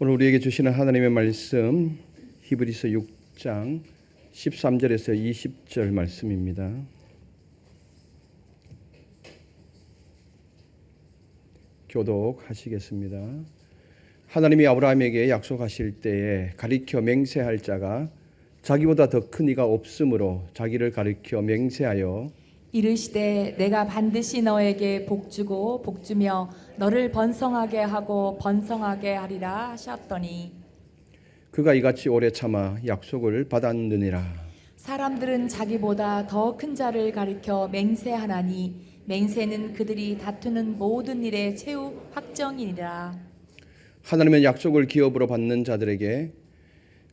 오늘 우리에게 주시는 하나님의 말씀 히브리서 6장 13절에서 20절 말씀입니다. 교독하시겠습니다. 하나님이 아브라함에게 약속하실 때에 가리켜 맹세할 자가 자기보다 더 큰 이가 없으므로 자기를 가리켜 맹세하여 이르시되 내가 반드시 너에게 복주고 복주며 너를 번성하게 하고 번성하게 하리라 하셨더니 그가 이같이 오래 참아 약속을 받았느니라. 사람들은 자기보다 더 큰 자를 가리켜 맹세하나니 맹세는 그들이 다투는 모든 일의 최후 확정이니라. 하나님은 약속을 기업으로 받는 자들에게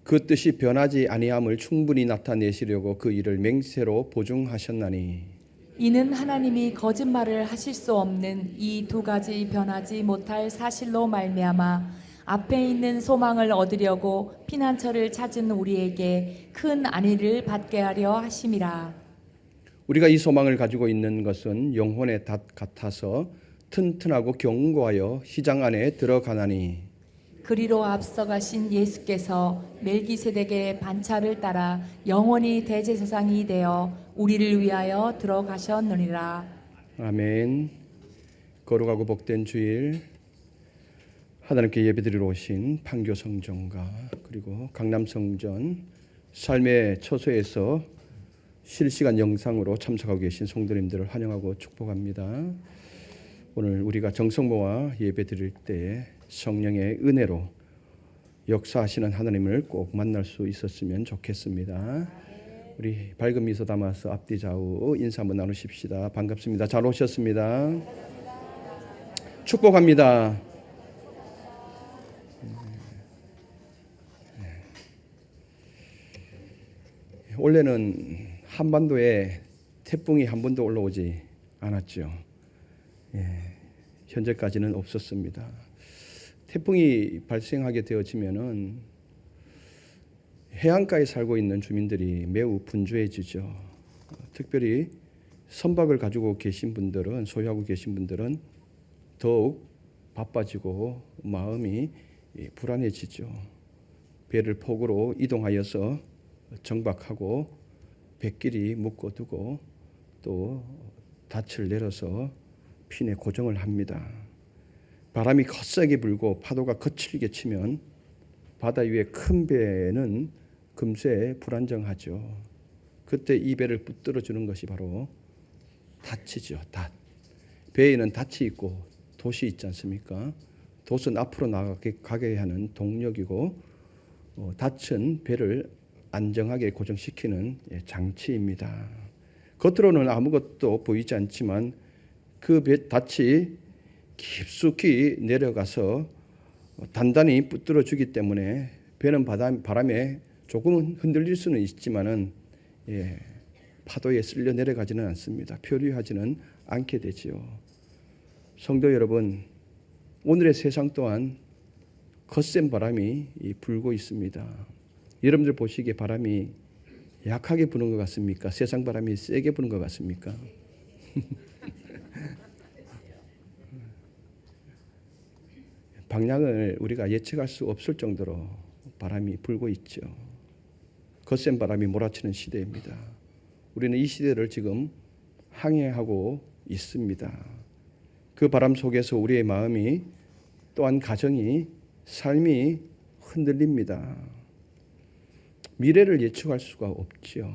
그 뜻이 변하지 아니함을 충분히 나타내시려고 그 일을 맹세로 보증하셨나니 이는 하나님이 거짓말을 하실 수 없는 이 두 가지 변하지 못할 사실로 말미암아 앞에 있는 소망을 얻으려고 피난처를 찾은 우리에게 큰 안위를 받게 하려 하심이라. 우리가 이 소망을 가지고 있는 것은 영혼의 닷 같아서 튼튼하고 견고하여 시장 안에 들어가나니 그리로 앞서가신 예수께서 멜기세덱의 반차를 따라 영원히 대제사장이 되어 우리를 위하여 들어가셨느니라. 아멘. 거룩하고 복된 주일 하나님께 예배드리러 오신 판교 성전과 그리고 강남 성전 삶의 처소에서 실시간 영상으로 참석하고 계신 성도님들을 환영하고 축복합니다. 오늘 우리가 정성모와 예배드릴 때 성령의 은혜로 역사하시는 하나님을 꼭 만날 수 있었으면 좋겠습니다. 우리 밝은 미소 담아서 앞뒤 좌우 인사 한번 나누십시다. 반갑습니다. 잘 오셨습니다. 축복합니다. 원래는 한반도에 태풍이 한 번도 올라오지 않았죠. 현재까지는 없었습니다. 태풍이 발생하게 되어지면은 해안가에 살고 있는 주민들이 매우 분주해지죠. 특별히 선박을 가지고 계신 분들은 소유하고 계신 분들은 더욱 바빠지고 마음이 불안해지죠. 배를 폭우로 이동하여서 정박하고 뱃길이 묶어두고 또 닻을 내려서 핀에 고정을 합니다. 바람이 거세게 불고 파도가 거칠게 치면 바다 위에 큰 배는 금세 불안정하죠. 그때 이 배를 붙들어 주는 것이 바로 닻이죠. 닻. 배에는 닻이 있고 돛이 있지 않습니까? 돛은 앞으로 나가게 하는 동력이고 닻은 배를 안정하게 고정시키는 장치입니다. 겉으로는 아무것도 보이지 않지만 그 닻이 깊숙이 내려가서 단단히 붙들어 주기 때문에 배는 바람에 조금은 흔들릴 수는 있지만은 파도에 쓸려 내려가지는 않습니다. 표류하지는 않게 되지요. 성도 여러분, 오늘의 세상 또한 거센 바람이 불고 있습니다. 여러분들 보시기에 바람이 약하게 부는 것 같습니까? 세상 바람이 세게 부는 것 같습니까? 방향을 우리가 예측할 수 없을 정도로 바람이 불고 있죠. 거센 바람이 몰아치는 시대입니다. 우리는 이 시대를 지금 항해하고 있습니다. 그 바람 속에서 우리의 마음이 또한 가정이 삶이 흔들립니다. 미래를 예측할 수가 없죠.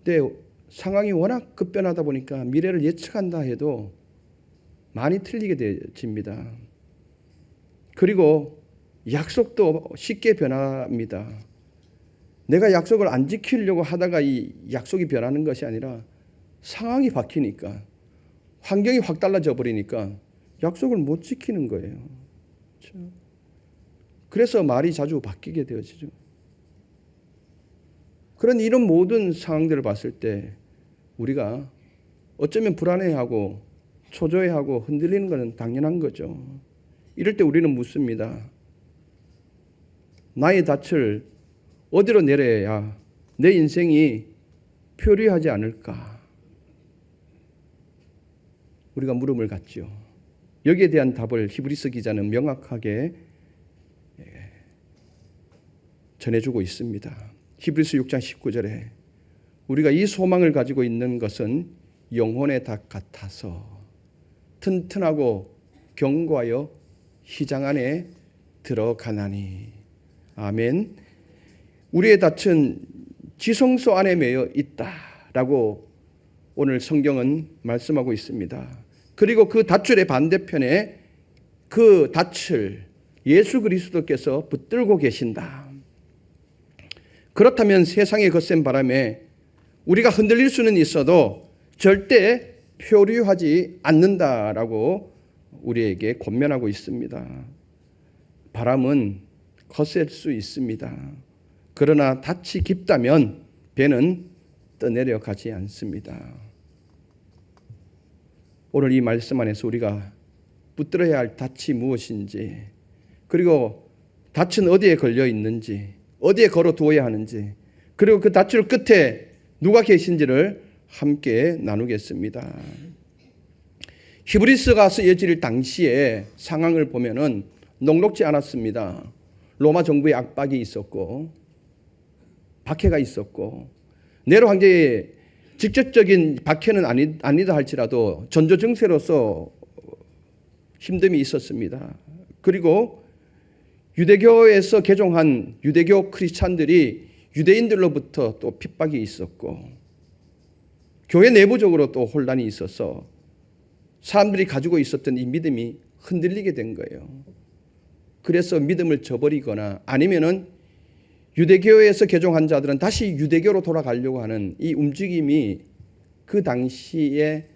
근데 상황이 워낙 급변하다 보니까 미래를 예측한다 해도 많이 틀리게 되집니다. 그리고 약속도 쉽게 변합니다. 내가 약속을 안 지키려고 하다가 이 약속이 변하는 것이 아니라 상황이 바뀌니까 환경이 확 달라져 버리니까 약속을 못 지키는 거예요. 그렇죠? 그래서 말이 자주 바뀌게 되어지죠. 그런 이런 모든 상황들을 봤을 때 우리가 어쩌면 불안해하고 초조해하고 흔들리는 것은 당연한 거죠. 이럴 때 우리는 묻습니다. 나의 닻을 어디로 내려야 내 인생이 표류하지 않을까? 우리가 물음을 갖죠. 여기에 대한 답을 히브리서 기자는 명확하게 전해주고 있습니다. 히브리서 6장 19절에 우리가 이 소망을 가지고 있는 것은 영혼의 닭 같아서 튼튼하고 견고하여 희장 안에 들어가나니. 아멘. 우리의 닻은 지성소 안에 매여 있다라고 오늘 성경은 말씀하고 있습니다. 그리고 그 닻줄의 반대편에 그 닻을 예수 그리스도께서 붙들고 계신다. 그렇다면 세상의 거센 바람에 우리가 흔들릴 수는 있어도 절대 표류하지 않는다라고 우리에게 권면하고 있습니다. 바람은 거셀 수 있습니다. 그러나 닻이 깊다면 배는 떠내려가지 않습니다. 오늘 이 말씀 안에서 우리가 붙들어야 할 닻이 무엇인지, 그리고 닻은 어디에 걸려 있는지, 어디에 걸어 두어야 하는지, 그리고 그 닻줄 끝에 누가 계신지를 함께 나누겠습니다. 히브리서가 쓰여질 당시의 상황을 보면은 녹록지 않았습니다. 로마 정부의 압박이 있었고 박해가 있었고, 네로 황제의 직접적인 박해는 아니다 할지라도 전조 증세로서 힘듦이 있었습니다. 그리고 유대교에서 개종한 유대교 크리스찬들이 유대인들로부터 또 핍박이 있었고, 교회 내부적으로 또 혼란이 있어서 사람들이 가지고 있었던 이 믿음이 흔들리게 된 거예요. 그래서 믿음을 저버리거나 아니면은 유대교에서 개종한 자들은 다시 유대교로 돌아가려고 하는 이 움직임이 그 당시에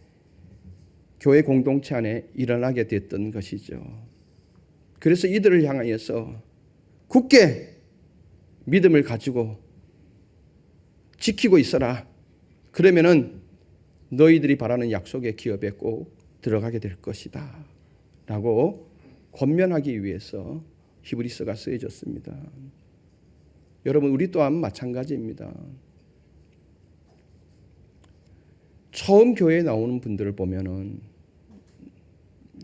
교회 공동체 안에 일어나게 됐던 것이죠. 그래서 이들을 향하여서 굳게 믿음을 가지고 지키고 있어라. 그러면은 너희들이 바라는 약속의 기업에 꼭 들어가게 될 것이다 라고 권면하기 위해서 히브리서가 쓰여졌습니다. 여러분, 우리 또한 마찬가지입니다. 처음 교회에 나오는 분들을 보면은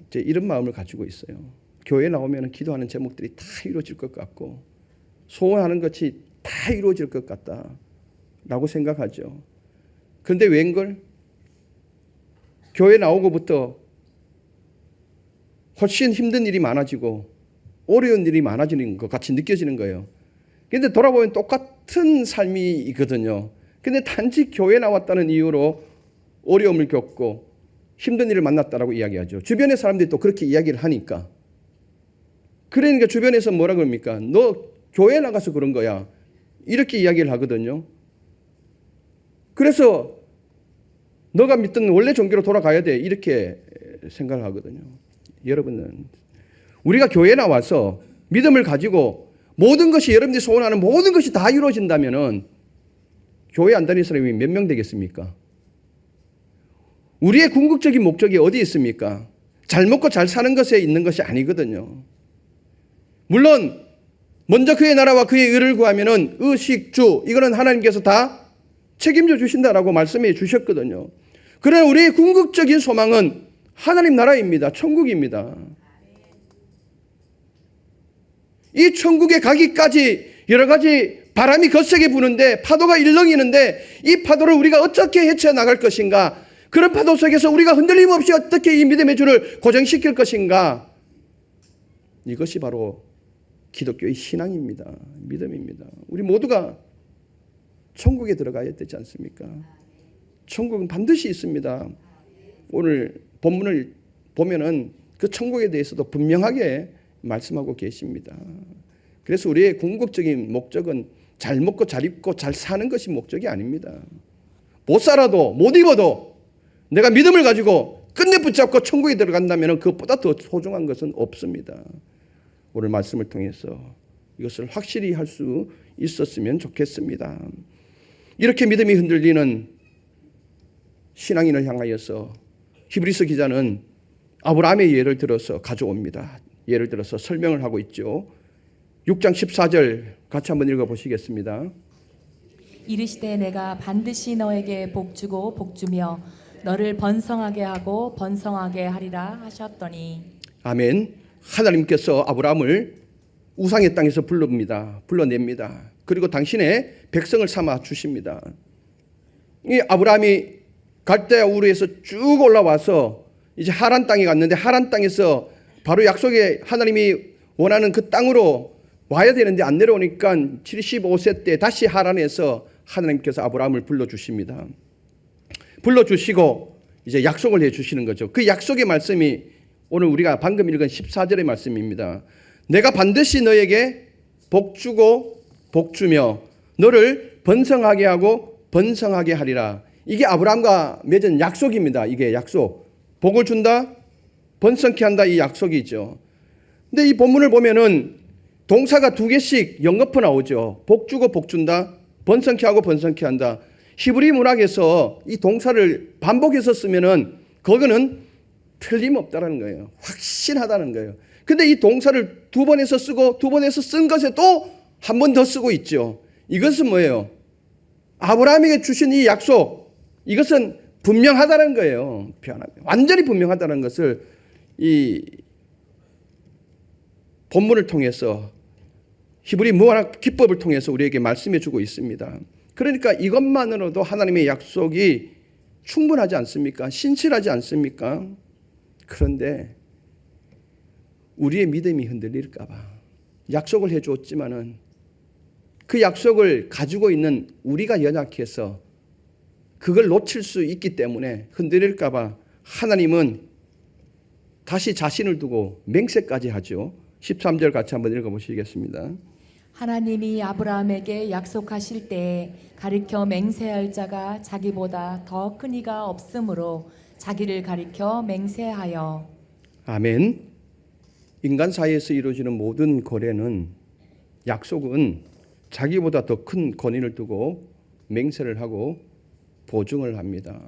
이제 이런 마음을 가지고 있어요. 교회에 나오면 기도하는 제목들이 다 이루어질 것 같고 소원하는 것이 다 이루어질 것 같다라고 생각하죠. 그런데 웬걸 교회 나오고부터 훨씬 힘든 일이 많아지고 어려운 일이 많아지는 것 같이 느껴지는 거예요. 그런데 돌아보면 똑같은 삶이거든요. 그런데 단지 교회 나왔다는 이유로 어려움을 겪고 힘든 일을 만났다라고 이야기하죠. 주변의 사람들이 또 그렇게 이야기를 하니까. 그러니까 주변에서 뭐라 그럽니까? 너 교회 나가서 그런 거야. 이렇게 이야기를 하거든요. 그래서 너가 믿던 원래 종교로 돌아가야 돼. 이렇게 생각을 하거든요. 여러분은 우리가 교회에 나와서 믿음을 가지고 모든 것이 여러분들이 소원하는 모든 것이 다 이루어진다면은 교회 안 다니는 사람이 몇 명 되겠습니까? 우리의 궁극적인 목적이 어디에 있습니까? 잘 먹고 잘 사는 것에 있는 것이 아니거든요. 물론 먼저 그의 나라와 그의 의를 구하면은 의식주 이거는 하나님께서 다 책임져 주신다라고 말씀해 주셨거든요. 그러나 우리의 궁극적인 소망은 하나님 나라입니다. 천국입니다. 이 천국에 가기까지 여러 가지 바람이 거세게 부는데 파도가 일렁이는데 이 파도를 우리가 어떻게 헤쳐나갈 것인가? 그런 파도 속에서 우리가 흔들림 없이 어떻게 이 믿음의 줄을 고정시킬 것인가? 이것이 바로 기독교의 신앙입니다. 믿음입니다. 우리 모두가 천국에 들어가야 되지 않습니까? 천국은 반드시 있습니다. 오늘 본문을 보면은 그 천국에 대해서도 분명하게 말씀하고 계십니다. 그래서 우리의 궁극적인 목적은 잘 먹고 잘 입고 잘 사는 것이 목적이 아닙니다. 못 살아도 못 입어도 내가 믿음을 가지고 끝내 붙잡고 천국에 들어간다면 그것보다 더 소중한 것은 없습니다. 오늘 말씀을 통해서 이것을 확실히 할 수 있었으면 좋겠습니다. 이렇게 믿음이 흔들리는 신앙인을 향하여서 히브리서 기자는 아브라함의 예를 들어서 가져옵니다. 예를 들어서 설명을 하고 있죠. 6장 14절 같이 한번 읽어보시겠습니다. 이르시되 내가 반드시 너에게 복주고 복주며 너를 번성하게 하고 번성하게 하리라 하셨더니. 아멘. 하나님께서 아브라함을 우상의 땅에서 불러냅니다. 그리고 당신의 백성을 삼아 주십니다. 이 아브라함이 갈대아 우르에서 쭉 올라와서 이제 하란 땅에 갔는데 하란 땅에서 바로 약속의 하나님이 원하는 그 땅으로 와야 되는데 안 내려오니까 75세 때 다시 하란에서 하나님께서 아브라함을 불러주십니다. 불러주시고 이제 약속을 해주시는 거죠. 그 약속의 말씀이 오늘 우리가 방금 읽은 14절의 말씀입니다. 내가 반드시 너에게 복주고 복주며 너를 번성하게 하고 번성하게 하리라. 이게 아브라함과 맺은 약속입니다. 이게 약속. 복을 준다, 번성케 한다, 이 약속이죠. 근데 이 본문을 보면은 동사가 두 개씩 연거푸 나오죠. 복주고 복준다, 번성케 하고 번성케 한다. 히브리 문학에서 이 동사를 반복해서 쓰면은 그거는 틀림없다라는 거예요. 확신하다는 거예요. 근데 이 동사를 두 번에서 쓰고 두 번에서 쓴 것에 또 한 번 더 쓰고 있죠. 이것은 뭐예요? 아브라함에게 주신 이 약속, 이것은 분명하다는 거예요. 완전히 분명하다는 것을 이 본문을 통해서 히브리 문학 기법을 통해서 우리에게 말씀해 주고 있습니다. 그러니까 이것만으로도 하나님의 약속이 충분하지 않습니까? 신실하지 않습니까? 그런데 우리의 믿음이 흔들릴까 봐 약속을 해 주었지만은 그 약속을 가지고 있는 우리가 연약해서 그걸 놓칠 수 있기 때문에 흔들릴까 봐 하나님은 다시 자신을 두고 맹세까지 하죠. 13절 같이 한번 읽어보시겠습니다. 하나님이 아브라함에게 약속하실 때에 가리켜 맹세할 자가 자기보다 더 큰 이가 없으므로 자기를 가리켜 맹세하여. 아멘. 인간 사이에서 이루어지는 모든 거래는 약속은 자기보다 더 큰 권위를 두고 맹세를 하고 보증을 합니다.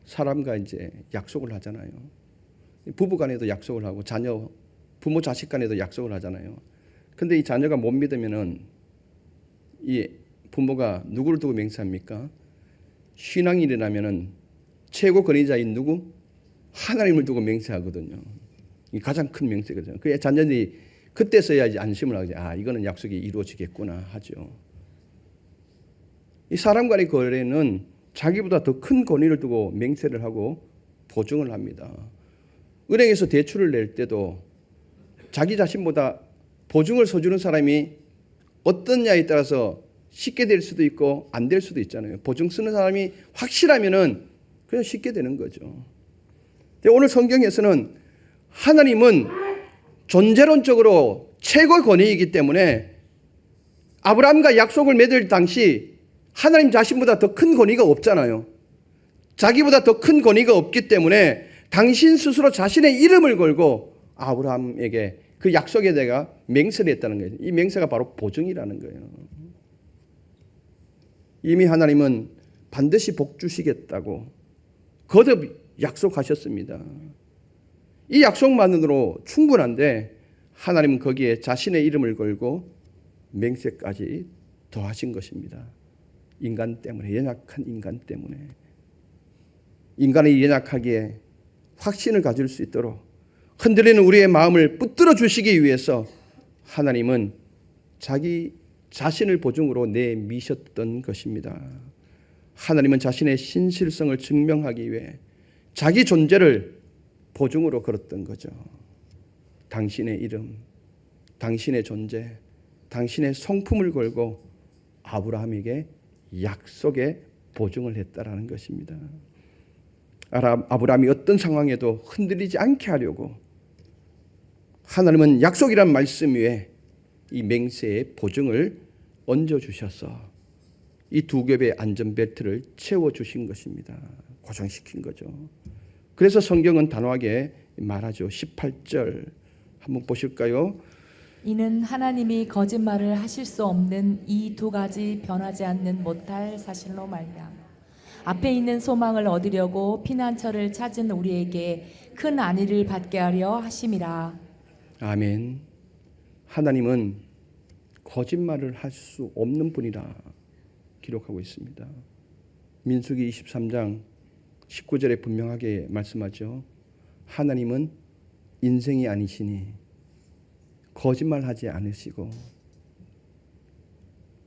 사람과 이제 약속을 하잖아요. 부부 간에도 약속을 하고 부모 자식 간에도 약속을 하잖아요. 근데 이 자녀가 못 믿으면은 이 부모가 누구를 두고 맹세합니까? 신앙이 일어나면은 최고 권위자인 누구? 하나님을 두고 맹세하거든요. 이 가장 큰 맹세거든요. 그 자녀들이 그때서야 이제 안심을 하죠. 아, 이거는 약속이 이루어지겠구나 하죠. 이 사람 간의 거래는 자기보다 더 큰 권위를 두고 맹세를 하고 보증을 합니다. 은행에서 대출을 낼 때도 자기 자신보다 보증을 서주는 사람이 어떻냐에 따라서 쉽게 될 수도 있고 안 될 수도 있잖아요. 보증 쓰는 사람이 확실하면은 그냥 쉽게 되는 거죠. 오늘 성경에서는 하나님은 존재론적으로 최고의 권위이기 때문에 아브라함과 약속을 맺을 당시 하나님 자신보다 더 큰 권위가 없잖아요. 자기보다 더 큰 권위가 없기 때문에 당신 스스로 자신의 이름을 걸고 아브라함에게 그 약속에 대해 맹세를 했다는 거예요. 이 맹세가 바로 보증이라는 거예요. 이미 하나님은 반드시 복 주시겠다고 거듭 약속하셨습니다. 이 약속만으로 충분한데 하나님은 거기에 자신의 이름을 걸고 맹세까지 더하신 것입니다. 인간 때문에, 연약한 인간 때문에. 인간의 연약하기에 확신을 가질 수 있도록 흔들리는 우리의 마음을 붙들어 주시기 위해서 하나님은 자기 자신을 보증으로 내미셨던 것입니다. 하나님은 자신의 신실성을 증명하기 위해 자기 존재를 보증으로 걸었던 거죠. 당신의 이름, 당신의 존재, 당신의 성품을 걸고 아브라함에게 약속의 보증을 했다라는 것입니다. 아브라함이 어떤 상황에도 흔들리지 않게 하려고 하나님은 약속이란 말씀 위에 이 맹세의 보증을 얹어주셔서 이 두 겹의 안전벨트를 채워주신 것입니다. 고정시킨 거죠. 그래서 성경은 단호하게 말하죠. 18절 한번 보실까요? 이는 하나님이 거짓말을 하실 수 없는 이 두 가지 변하지 않는 못할 사실로 말미암아 앞에 있는 소망을 얻으려고 피난처를 찾은 우리에게 큰 안위를 받게 하려 하심이라. 아멘. 하나님은 거짓말을 할 수 없는 분이라 기록하고 있습니다. 민수기 23장 19절에 분명하게 말씀하죠. 하나님은 인생이 아니시니 거짓말하지 않으시고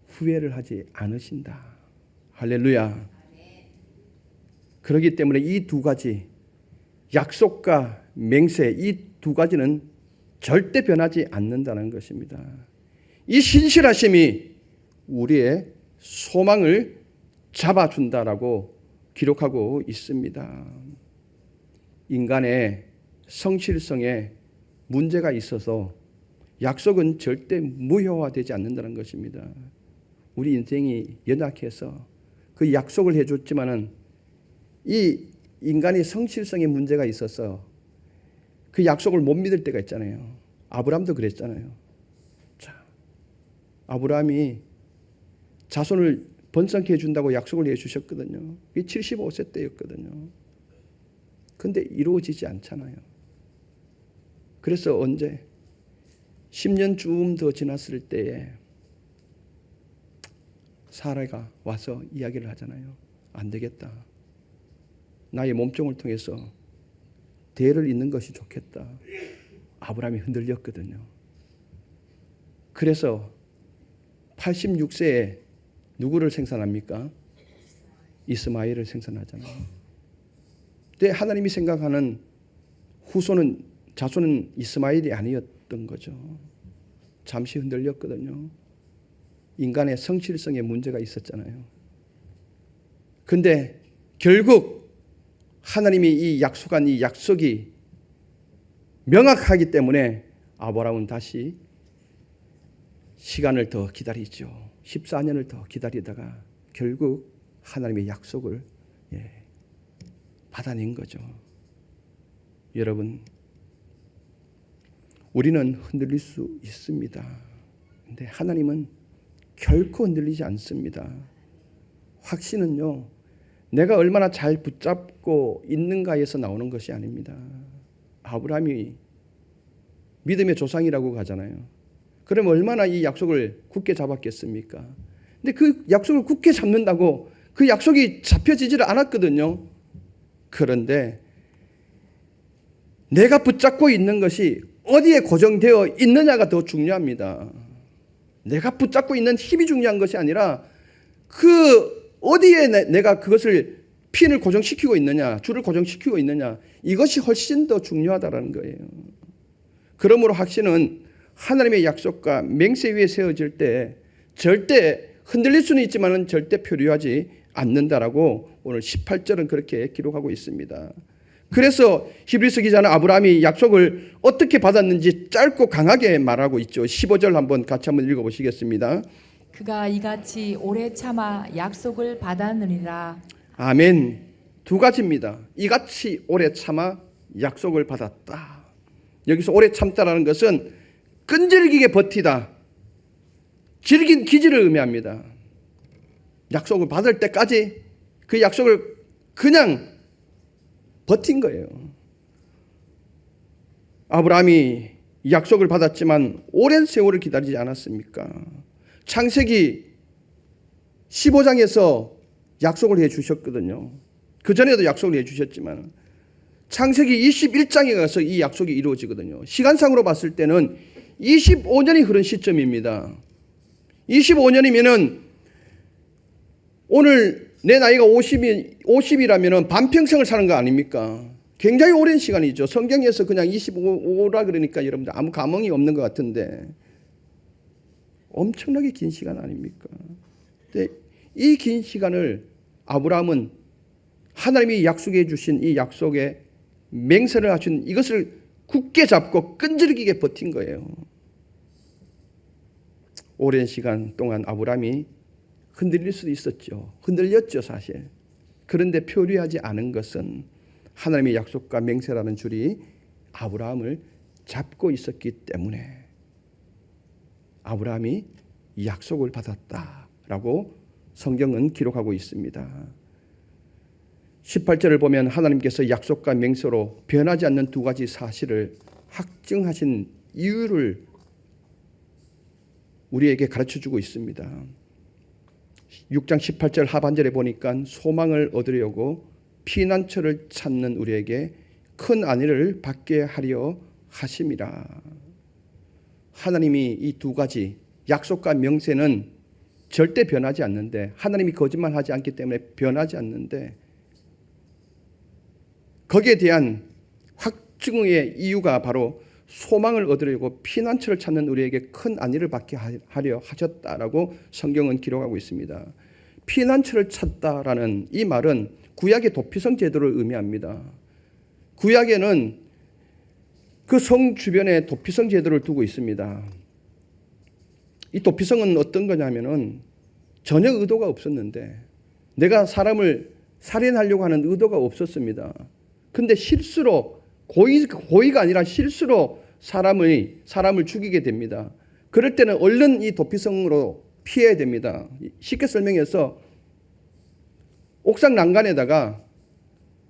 후회를 하지 않으신다. 할렐루야. 그렇기 때문에 이 두 가지, 약속과 맹세, 이 두 가지는 절대 변하지 않는다는 것입니다. 이 신실하심이 우리의 소망을 잡아준다라고 기록하고 있습니다. 인간의 성실성에 문제가 있어서 약속은 절대 무효화되지 않는다는 것입니다. 우리 인생이 연약해서 그 약속을 해줬지만은 이 인간의 성실성에 문제가 있어서 그 약속을 못 믿을 때가 있잖아요. 아브라함도 그랬잖아요. 자, 아브라함이 자손을 번성케 해준다고 약속을 해주셨거든요. 이게 75세 때였거든요. 근데 이루어지지 않잖아요. 그래서 언제 10년쯤 더 지났을 때에 사라가 와서 이야기를 하잖아요. 안 되겠다. 나의 몸종을 통해서 대를 잇는 것이 좋겠다. 아브라함이 흔들렸거든요. 그래서 86세에 누구를 생산합니까? 이스마엘을 생산하잖아요. 근데 하나님이 생각하는 후손은, 자손은 이스마엘이 아니었던 거죠. 잠시 흔들렸거든요. 인간의 성실성에 문제가 있었잖아요. 근데 결국 하나님이 이 약속한 이 약속이 명확하기 때문에 아브라함은 다시 시간을 더 기다리죠. 14년을 더 기다리다가 결국 하나님의 약속을 받아낸 거죠. 여러분, 우리는 흔들릴 수 있습니다. 근데 하나님은 결코 흔들리지 않습니다. 확신은요, 내가 얼마나 잘 붙잡고 있는가에서 나오는 것이 아닙니다. 아브라함이 믿음의 조상이라고 하잖아요. 그럼 얼마나 이 약속을 굳게 잡았겠습니까? 근데 그 약속을 굳게 잡는다고 그 약속이 잡혀지지를 않았거든요. 그런데 내가 붙잡고 있는 것이 어디에 고정되어 있느냐가 더 중요합니다. 내가 붙잡고 있는 힘이 중요한 것이 아니라 그 어디에 내가 그것을 핀을 고정시키고 있느냐, 줄을 고정시키고 있느냐, 이것이 훨씬 더 중요하다는 거예요. 그러므로 확신은 하나님의 약속과 맹세 위에 세워질 때 절대 흔들릴 수는 있지만 절대 표류하지 않는다라고 오늘 18절은 그렇게 기록하고 있습니다. 그래서 히브리서 기자는 아브라함이 약속을 어떻게 받았는지 짧고 강하게 말하고 있죠. 15절 같이 한번 읽어보시겠습니다. 그가 이같이 오래 참아 약속을 받았느니라. 아멘. 두 가지입니다. 이같이 오래 참아 약속을 받았다. 여기서 오래 참다라는 것은 끈질기게 버티다, 질긴 기질을 의미합니다. 약속을 받을 때까지 그 약속을 그냥 버틴 거예요. 아브라함이 약속을 받았지만 오랜 세월을 기다리지 않았습니까? 창세기 15장에서 약속을 해 주셨거든요. 그 전에도 약속을 해 주셨지만 창세기 21장에 가서 이 약속이 이루어지거든요. 시간상으로 봤을 때는 25년이 흐른 시점입니다. 25년이면은 오늘 내 나이가 50이라면 반평생을 사는 거 아닙니까? 굉장히 오랜 시간이죠. 성경에서 그냥 25라 그러니까 여러분들 아무 감흥이 없는 것 같은데 엄청나게 긴 시간 아닙니까? 근데 이 긴 시간을 아브라함은 하나님이 약속해 주신 이 약속에 맹세를 하신 이것을 굳게 잡고 끈질기게 버틴 거예요. 오랜 시간 동안 아브라함이 흔들릴 수도 있었죠. 흔들렸죠, 사실. 그런데 표류하지 않은 것은 하나님의 약속과 맹세라는 줄이 아브라함을 잡고 있었기 때문에 아브라함이 약속을 받았다라고 성경은 기록하고 있습니다. 18절을 보면 하나님께서 약속과 맹세로 변하지 않는 두 가지 사실을 확증하신 이유를 우리에게 가르쳐주고 있습니다. 6장 18절 하반절에 보니까 소망을 얻으려고 피난처를 찾는 우리에게 큰 안위를 받게 하려 하심이라. 하나님이 이 두 가지 약속과 명세는 절대 변하지 않는데, 하나님이 거짓말하지 않기 때문에 변하지 않는데, 거기에 대한 확증의 이유가 바로 소망을 얻으려고 피난처를 찾는 우리에게 큰 안위를 받게 하려 하셨다라고 성경은 기록하고 있습니다. 피난처를 찾다라는 이 말은 구약의 도피성 제도를 의미합니다. 구약에는 그 성 주변에 도피성 제도를 두고 있습니다. 이 도피성은 어떤 거냐면은 전혀 의도가 없었는데, 내가 사람을 살인하려고 하는 의도가 없었습니다. 근데 실수로, 고의가 아니라 실수로 사람을 죽이게 됩니다. 그럴 때는 얼른 이 도피성으로 피해야 됩니다. 쉽게 설명해서 옥상 난간에다가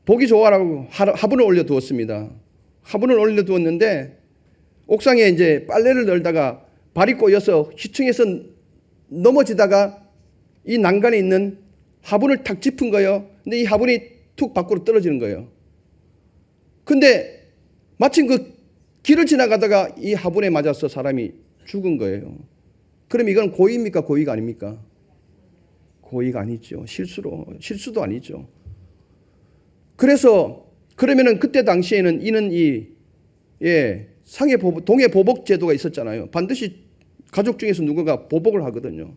보기 좋아라고 화분을 올려두었습니다. 화분을 올려두었는데 옥상에 이제 빨래를 널다가 발이 꼬여서 시층에서 넘어지다가 이 난간에 있는 화분을 탁 짚은 거예요. 근데 이 화분이 툭 밖으로 떨어지는 거예요. 근데 마침 그 길을 지나가다가 이 화분에 맞아서 사람이 죽은 거예요. 그럼 이건 고의입니까? 고의가 아닙니까? 고의가 아니죠. 실수도 아니죠. 그래서 그러면은 그때 당시에는 이는 동해 보복 제도가 있었잖아요. 반드시 가족 중에서 누군가 보복을 하거든요.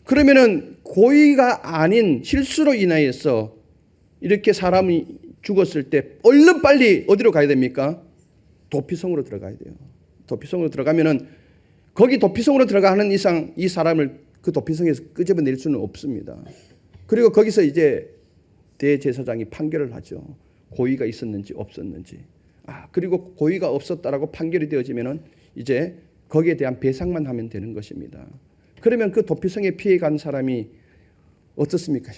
그러면은 고의가 아닌 실수로 인하여서 이렇게 사람이 죽었을 때 얼른 빨리 어디로 가야 됩니까? 도피성으로 들어가야 돼요. 도피성으로 들어가면은 거기 도피성으로 들어가는 이상 이 사람을 그 도피성에서 끄집어낼 수는 없습니다. 그리고 거기서 이제 대제사장이 판결을 하죠. 고의가 있었는지 없었는지. 그리고 고의가 없었다라고 판결이 되어지면은 이제 거기에 대한 배상만 하면 되는 것입니다. 그러면 그 도피성에 피해간 사람이 어떻습니까?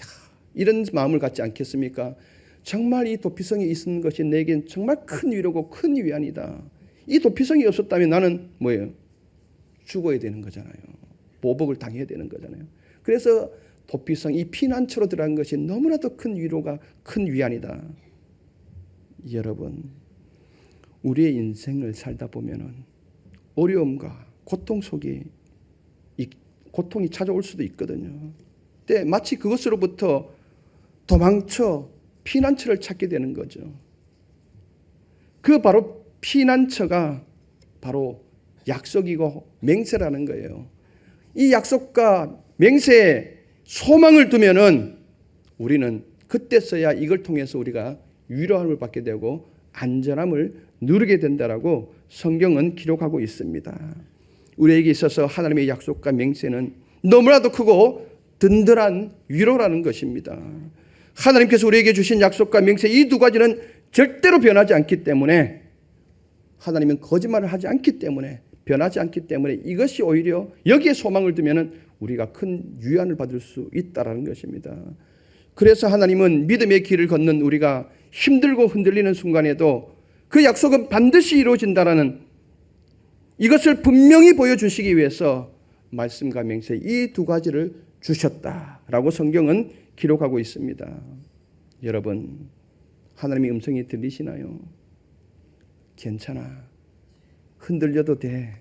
이런 마음을 갖지 않겠습니까? 정말 이 도피성에 있는 것이 내겐 정말 큰 위로고 큰 위안이다. 이 도피성이 없었다면 나는 뭐예요? 죽어야 되는 거잖아요. 보복을 당해야 되는 거잖아요. 그래서 도피성, 이 피난처로 들어간 것이 너무나도 큰 위로가 큰 위안이다. 여러분, 우리의 인생을 살다 보면은 어려움과 고통 속에 이 고통이 찾아올 수도 있거든요. 근데 마치 그것으로부터 도망쳐 피난처를 찾게 되는 거죠. 그 바로 피난처가 바로 약속이고 맹세라는 거예요. 이 약속과 맹세에 소망을 두면은 우리는 그때서야 이걸 통해서 우리가 위로함을 받게 되고 안전함을 누리게 된다라고 성경은 기록하고 있습니다. 우리에게 있어서 하나님의 약속과 맹세는 너무나도 크고 든든한 위로라는 것입니다. 하나님께서 우리에게 주신 약속과 맹세 이 두 가지는 절대로 변하지 않기 때문에, 하나님은 거짓말을 하지 않기 때문에, 변하지 않기 때문에 이것이 오히려 여기에 소망을 두면은 우리가 큰 위안을 받을 수 있다라는 것입니다. 그래서 하나님은 믿음의 길을 걷는 우리가 힘들고 흔들리는 순간에도 그 약속은 반드시 이루어진다라는 이것을 분명히 보여주시기 위해서 말씀과 맹세 이 두 가지를 주셨다라고 성경은 기록하고 있습니다. 여러분, 하나님의 음성이 들리시나요? 괜찮아. 흔들려도 돼.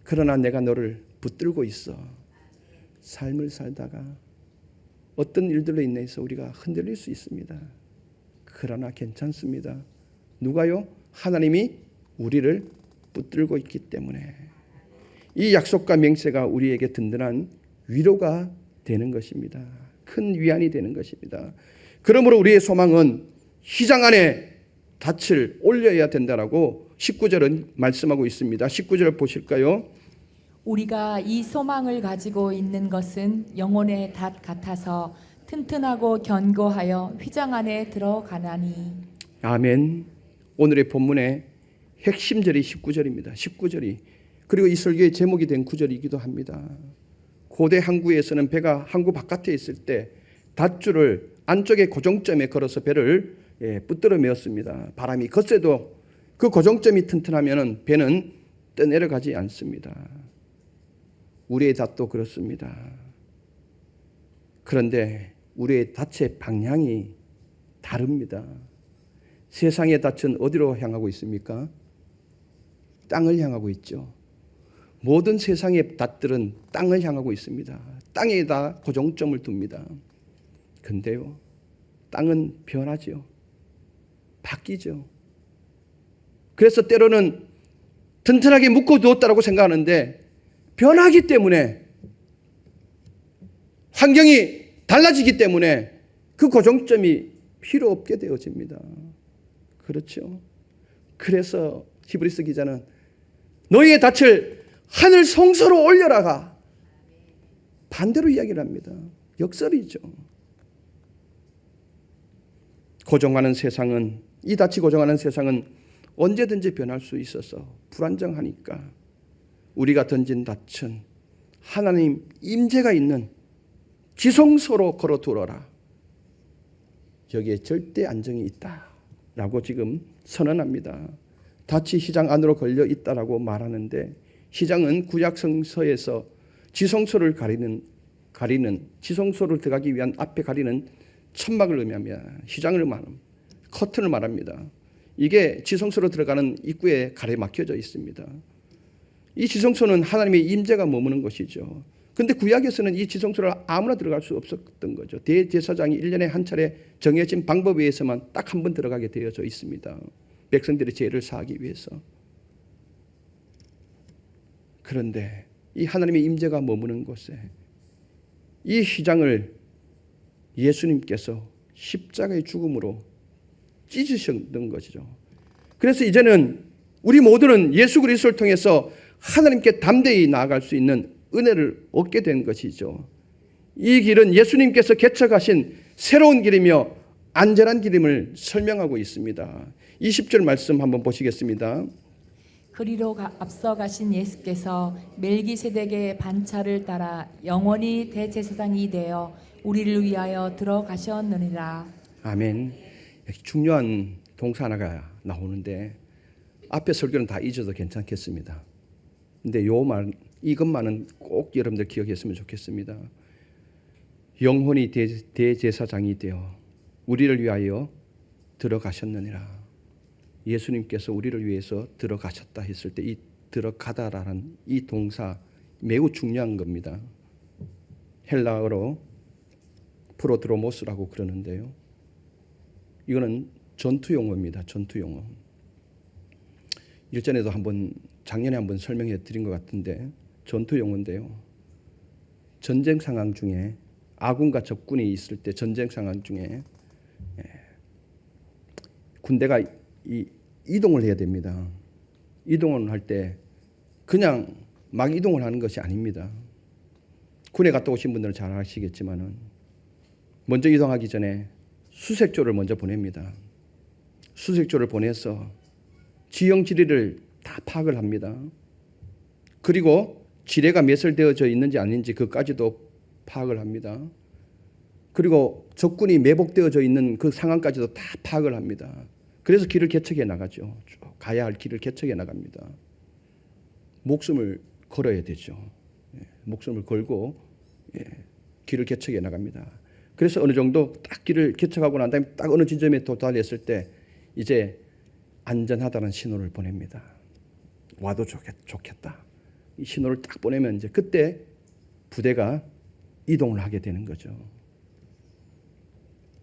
그러나 내가 너를 붙들고 있어. 삶을 살다가 어떤 일들로 인해서 우리가 흔들릴 수 있습니다. 그러나 괜찮습니다. 누가요? 하나님이 우리를 붙들고 있기 때문에 이 약속과 맹세가 우리에게 든든한 위로가 되는 것입니다. 큰 위안이 되는 것입니다. 그러므로 우리의 소망은 휘장 안에 닻을 올려야 된다라고 19절은 말씀하고 있습니다. 19절 보실까요? 우리가 이 소망을 가지고 있는 것은 영혼의 닷 같아서 튼튼하고 견고하여 휘장 안에 들어가나니. 아멘. 오늘의 본문의 핵심절이 19절입니다. 19절이. 그리고 이 설교의 제목이 된 구절이기도 합니다. 고대 항구에서는 배가 항구 바깥에 있을 때 닷줄을 안쪽에 고정점에 걸어서 배를 붙들어 메었습니다. 바람이 거세도 그 고정점이 튼튼하면 배는 떠내려가지 않습니다. 우리의 닷도 그렇습니다. 그런데 우리의 닷의 방향이 다릅니다. 세상의 닷은 어디로 향하고 있습니까? 땅을 향하고 있죠. 모든 세상의 닷들은 땅을 향하고 있습니다. 땅에다 고정점을 둡니다. 근데요, 땅은 변하죠. 바뀌죠. 그래서 때로는 튼튼하게 묶어두었다고 생각하는데 변하기 때문에, 환경이 달라지기 때문에 그 고정점이 필요 없게 되어집니다. 그렇죠. 그래서 히브리서 기자는 너희의 닻을 하늘 성소로 올려라가 반대로 이야기를 합니다. 역설이죠. 고정하는 세상은, 이 닻이 고정하는 세상은 언제든지 변할 수 있어서 불안정하니까 우리가 던진 닻은 하나님 임재가 있는 지성소로 걸어두어라. 여기에 절대 안정이 있다라고 지금 선언합니다. 닻이 휘장 안으로 걸려 있다라고 말하는데, 휘장은 구약 성서에서 지성소를 가리는 지성소를 들어가기 위한 앞에 가리는 천막을 의미합니다. 휘장을 말합니다. 커튼을 말합니다. 이게 지성소로 들어가는 입구에 가래막혀져 있습니다. 이 지성소는 하나님의 임재가 머무는 것이죠. 그런데 구약에서는 이 지성소를 아무나 들어갈 수 없었던 거죠. 대제사장이 1년에 한 차례 정해진 방법에 의해서만 딱 한 번 들어가게 되어져 있습니다. 백성들의 죄를 사하기 위해서. 그런데 이 하나님의 임재가 머무는 곳에 이 휘장을 예수님께서 십자가의 죽음으로 찢으셨던 것이죠. 그래서 이제는 우리 모두는 예수 그리스도를 통해서 하나님께 담대히 나아갈 수 있는 은혜를 얻게 된 것이죠. 이 길은 예수님께서 개척하신 새로운 길이며 안전한 길임을 설명하고 있습니다. 20절 말씀 한번 보시겠습니다. 그리로 앞서 가신 예수께서 멜기세덱의 반차를 따라 영원히 대제사장이 되어 우리를 위하여 들어가셨느니라. 아멘. 중요한 동사 하나가 나오는데 앞에 설교는 다 잊어도 괜찮겠습니다. 근데 이것만은 꼭 여러분들 기억했으면 좋겠습니다. 영혼이 대제사장이 되어 우리를 위하여 들어가셨느니라. 예수님께서 우리를 위해서 들어가셨다 했을 때 이 들어가다라는 이 동사 매우 중요한 겁니다. 헬라어로 프로드로모스라고 그러는데요. 이거는 전투 용어입니다. 전투 용어. 일전에도 작년에 한번 설명해 드린 것 같은데 전투 용어인데요. 전쟁 상황 중에 아군과 적군이 있을 때 전쟁 상황 중에 군대가 이동을 해야 됩니다. 이동을 할 때 그냥 막 이동을 하는 것이 아닙니다. 군에 갔다 오신 분들은 잘 아시겠지만은 먼저 이동하기 전에 수색조를 먼저 보냅니다. 수색조를 보내서 지형 지리를 다 파악을 합니다. 그리고 지뢰가 매설되어져 있는지 아닌지 그까지도 파악을 합니다. 그리고 적군이 매복되어져 있는 그 상황까지도 다 파악을 합니다. 그래서 길을 개척해 나가죠. 쭉 가야 할 길을 개척해 나갑니다. 목숨을 걸어야 되죠. 목숨을 걸고 길을 개척해 나갑니다. 그래서 어느 정도 딱 길을 개척하고 난 다음에 딱 어느 지점에 도달했을 때 이제 안전하다는 신호를 보냅니다. 와도 좋겠다. 이 신호를 딱 보내면 이제 그때 부대가 이동을 하게 되는 거죠.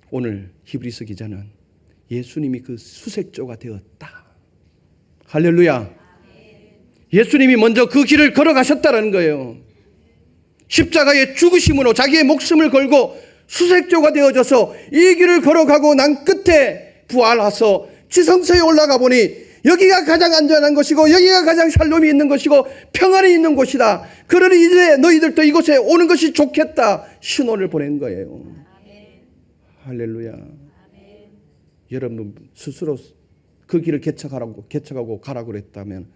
오늘 히브리서 기자는 예수님이 그 수색조가 되었다. 할렐루야. 예수님이 먼저 그 길을 걸어가셨다는 거예요. 십자가의 죽으심으로 자기의 목숨을 걸고 수색조가 되어져서 이 길을 걸어가고 난 끝에 부활해서 지성소에 올라가 보니 여기가 가장 안전한 것이고 여기가 가장 살림이 있는 것이고 평안이 있는 곳이다. 그러니 이제 너희들도 이곳에 오는 것이 좋겠다. 신호를 보낸 거예요. 할렐루야. 여러분 스스로 그 길을 개척하고 가라고 그랬다면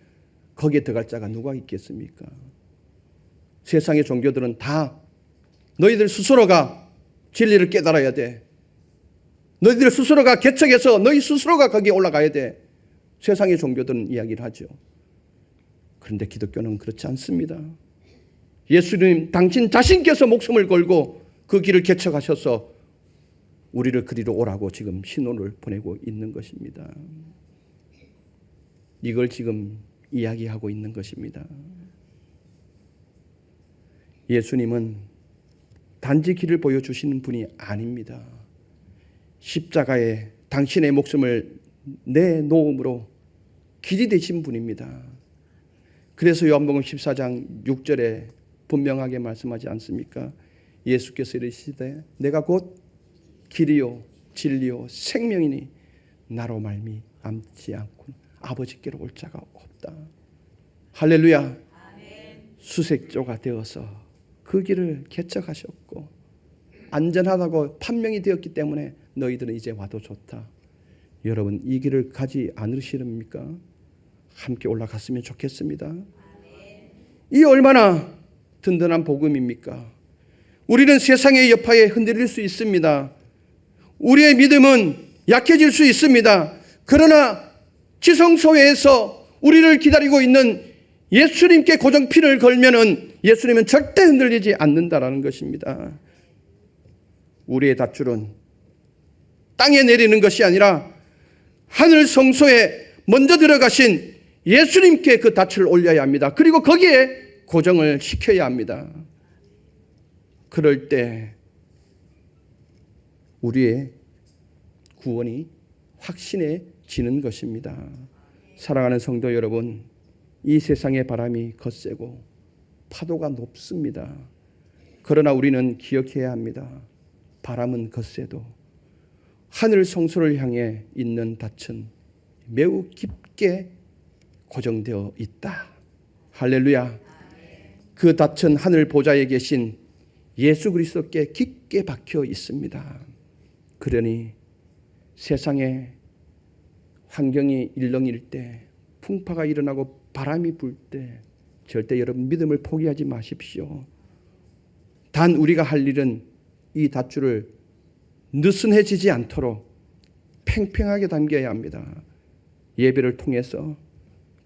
거기에 들어갈 자가 누가 있겠습니까? 세상의 종교들은 다 너희들 스스로가 진리를 깨달아야 돼. 너희들 스스로가 개척해서 너희 스스로가 거기에 올라가야 돼. 세상의 종교들은 이야기를 하죠. 그런데 기독교는 그렇지 않습니다. 예수님 당신 자신께서 목숨을 걸고 그 길을 개척하셔서 우리를 그리로 오라고 지금 신호를 보내고 있는 것입니다. 이걸 지금 이야기하고 있는 것입니다. 예수님은 단지 길을 보여주시는 분이 아닙니다. 십자가에 당신의 목숨을 내놓음으로 길이 되신 분입니다. 그래서 요한복음 14장 6절에 분명하게 말씀하지 않습니까? 예수께서 이르시되 내가 곧 길이요 진리요 생명이니 나로 말미암지 않고는 아버지께로 올 자가 없다. 할렐루야. 수색조가 되어서 그 길을 개척하셨고 안전하다고 판명이 되었기 때문에 너희들은 이제 와도 좋다. 여러분 이 길을 가지 않으시렵니까? 함께 올라갔으면 좋겠습니다. 이 얼마나 든든한 복음입니까? 우리는 세상의 여파에 흔들릴 수 있습니다. 우리의 믿음은 약해질 수 있습니다. 그러나 지성소에서 우리를 기다리고 있는 예수님께 고정핀을 걸면은 예수님은 절대 흔들리지 않는다라는 것입니다. 우리의 밧줄은 땅에 내리는 것이 아니라 하늘 성소에 먼저 들어가신 예수님께 그 닻을 올려야 합니다. 그리고 거기에 고정을 시켜야 합니다. 그럴 때 우리의 구원이 확신해지는 것입니다. 사랑하는 성도 여러분, 이 세상의 바람이 거세고 파도가 높습니다. 그러나 우리는 기억해야 합니다. 바람은 거세도 하늘 성소를 향해 있는 닻은 매우 깊게 고정되어 있다. 할렐루야. 그 닻은 하늘 보좌에 계신 예수 그리스도께 깊게 박혀 있습니다. 그러니 세상에 환경이 일렁일 때, 풍파가 일어나고 바람이 불 때 절대 여러분 믿음을 포기하지 마십시오. 단 우리가 할 일은 이 밧줄을 느슨해지지 않도록 팽팽하게 당겨야 합니다. 예배를 통해서,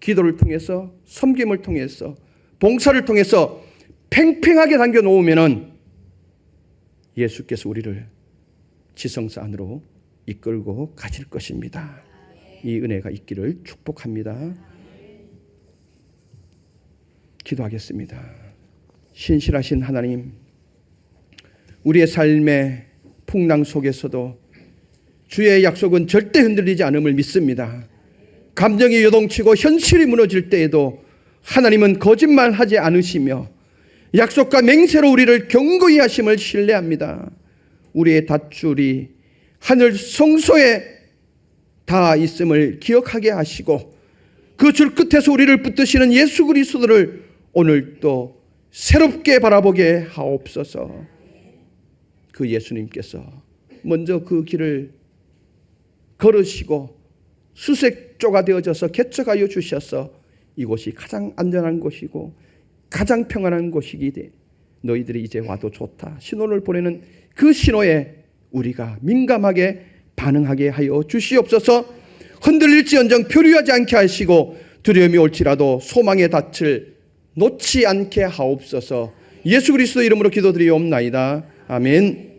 기도를 통해서, 섬김을 통해서, 봉사를 통해서 팽팽하게 당겨 놓으면은 예수께서 우리를 지성소 안으로 이끌고 가실 것입니다. 이 은혜가 있기를 축복합니다. 기도하겠습니다. 신실하신 하나님, 우리의 삶의 풍랑 속에서도 주의 약속은 절대 흔들리지 않음을 믿습니다. 감정이 요동치고 현실이 무너질 때에도 하나님은 거짓말하지 않으시며 약속과 맹세로 우리를 견고히 하심을 신뢰합니다. 우리의 밧줄이 하늘 성소에 다 있음을 기억하게 하시고 그 줄 끝에서 우리를 붙드시는 예수 그리스도를 오늘 또 새롭게 바라보게 하옵소서. 그 예수님께서 먼저 그 길을 걸으시고 수색조가 되어져서 개척하여 주셔서 이곳이 가장 안전한 곳이고 가장 평안한 곳이기 때문에 너희들이 이제 와도 좋다 신호를 보내는 그 신호에 우리가 민감하게 반응하게 하여 주시옵소서. 흔들릴지언정 표류하지 않게 하시고 두려움이 올지라도 소망의 닻을 놓지 않게 하옵소서. 예수 그리스도 이름으로 기도드리옵나이다. 아멘.